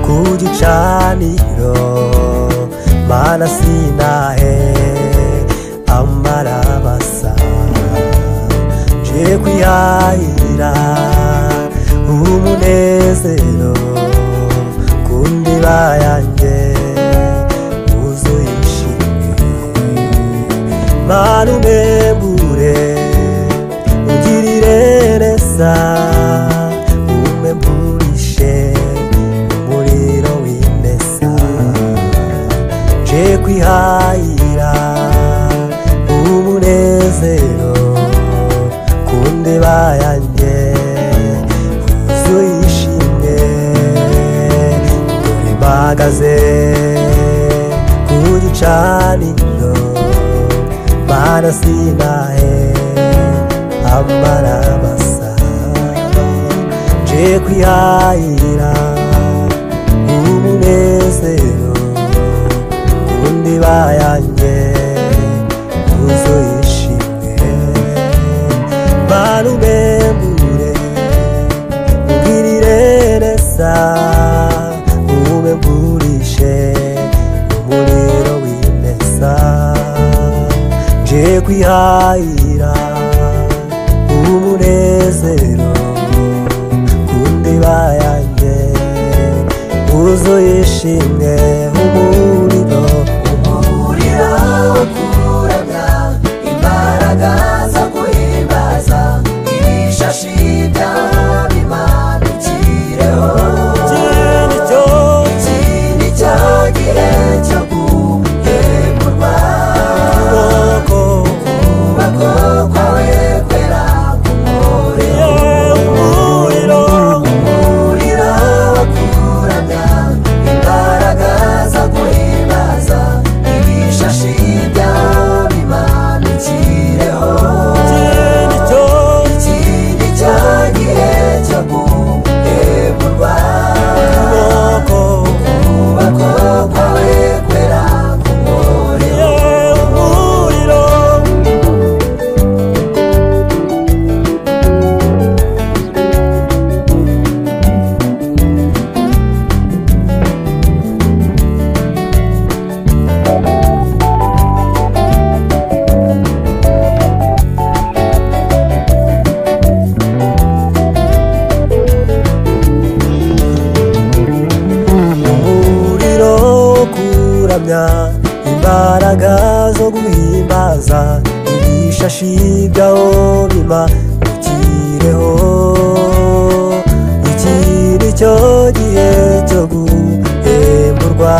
ku gicaniro mana sinahe amarabasa je kwihahira umunezero kundiba yanjye wuzuye ishimwe mana umembure ungirire neza kwihahira umunezero kundiba yanjye wuzuye ishimwe dore mpagaze ku gicaniro mana sinahe amarabasa je kwihahira umunezero kundiba yanjye wuzuye ishimwe mana umembure ungirire neza umemburishe umuriro w'ineza je kwihahira umunezero kundiba yanjye wuzuye ishimwe umuriro kuramya imbaraga zo guhimbaza ibishashi byawe bimanukireho iki ni cyo gihe cyo guhemburwa ukuboko kwawe kwera k'umuriro kuramya imbaraga zo guhimbaza ibishashi byawe bimanukireho iki ni cyo gihe cyo guhemburwa ukuboko kwawe kwera k'umuriro imbaraga zo guhimbaza ibishashi byawo bimanukireho iki ni cyo gihe cyo guhemburwa